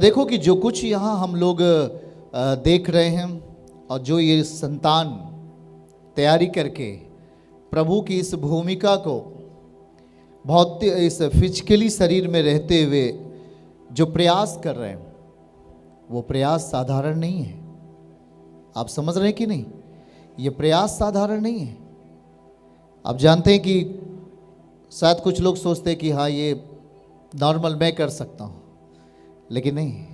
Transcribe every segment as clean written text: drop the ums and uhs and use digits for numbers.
देखो कि जो कुछ यहाँ हम लोग देख रहे हैं और जो ये संतान तैयारी करके प्रभु की इस भूमिका को बहुत इस फिजिकली शरीर में रहते हुए जो प्रयास कर रहे हैं, वो प्रयास साधारण नहीं है। आप समझ रहे हैं कि नहीं? ये प्रयास साधारण नहीं है। आप जानते हैं कि शायद कुछ लोग सोचते हैं कि हाँ ये नॉर्मल मैं कर सकता हूँ, लेकिन नहीं,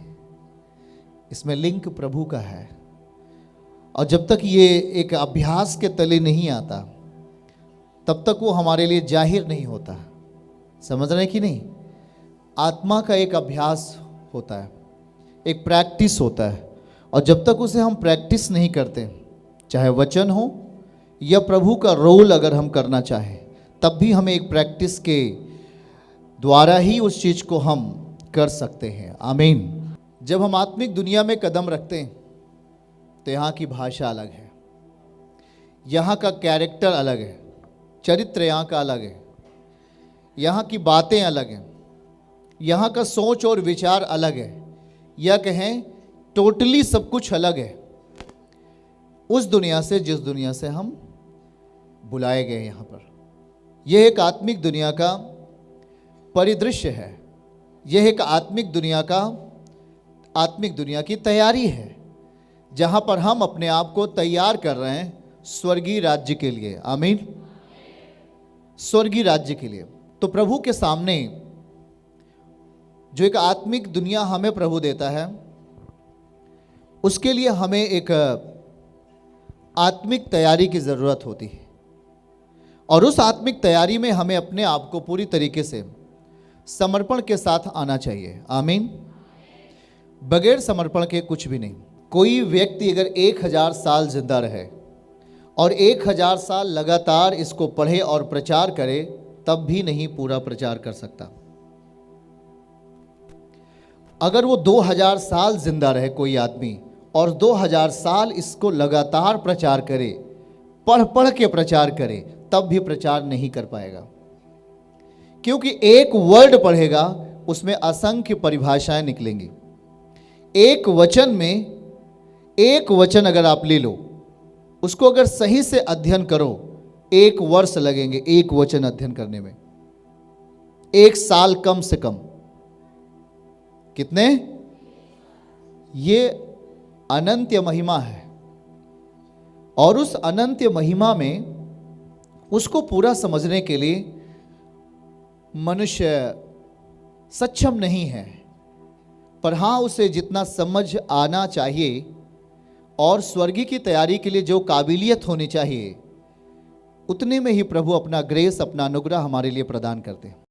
इसमें लिंक प्रभु का है। और जब तक ये एक अभ्यास के तले नहीं आता तब तक वो हमारे लिए जाहिर नहीं होता। समझ रहे हैं कि नहीं? आत्मा का एक अभ्यास होता है, एक प्रैक्टिस होता है, और जब तक उसे हम प्रैक्टिस नहीं करते, चाहे वचन हो या प्रभु का रोल अगर हम करना चाहें, तब भी हमें एक प्रैक्टिस के द्वारा ही उस चीज़ को हम कर सकते हैं। आमीन। जब हम आत्मिक दुनिया में कदम रखते हैं तो यहाँ की भाषा अलग है, यहाँ का कैरेक्टर अलग है, चरित्र यहाँ का अलग है, यहाँ की बातें अलग हैं, यहाँ का सोच और विचार अलग है, या कहें टोटली सब कुछ अलग है उस दुनिया से जिस दुनिया से हम बुलाए गए। यहाँ पर यह एक आत्मिक दुनिया का परिदृश्य है, यह एक आत्मिक दुनिया की तैयारी है, जहाँ पर हम अपने आप को तैयार कर रहे हैं स्वर्गीय राज्य के लिए। आमीन। स्वर्गीय राज्य के लिए। तो प्रभु के सामने जो एक आत्मिक दुनिया हमें प्रभु देता है, उसके लिए हमें एक आत्मिक तैयारी की ज़रूरत होती है, और उस आत्मिक तैयारी में हमें अपने आप को पूरी तरीके से समर्पण के साथ आना चाहिए। आमीन। बगैर समर्पण के कुछ भी नहीं। कोई व्यक्ति अगर 1000 साल जिंदा रहे और 1000 साल लगातार इसको पढ़े और प्रचार करे, तब भी नहीं पूरा प्रचार कर सकता। अगर वो 2000 साल जिंदा रहे कोई आदमी और 2000 साल इसको लगातार प्रचार करे, पढ़ पढ़ के प्रचार करे, तब भी प्रचार नहीं कर पाएगा, क्योंकि एक वर्ड पढ़ेगा उसमें असंख्य परिभाषाएं निकलेंगी। एक वचन में एक वचन अगर आप ले लो, उसको अगर सही से अध्ययन करो, 1 वर्ष लगेंगे एक वचन अध्ययन करने में, 1 साल कम से कम। कितने? ये अनंत महिमा है, और उस अनंत महिमा में उसको पूरा समझने के लिए मनुष्य सक्षम नहीं है, पर हाँ उसे जितना समझ आना चाहिए और स्वर्गीय की तैयारी के लिए जो काबिलियत होनी चाहिए, उतने में ही प्रभु अपना ग्रेस, अपना अनुग्रह हमारे लिए प्रदान करते हैं।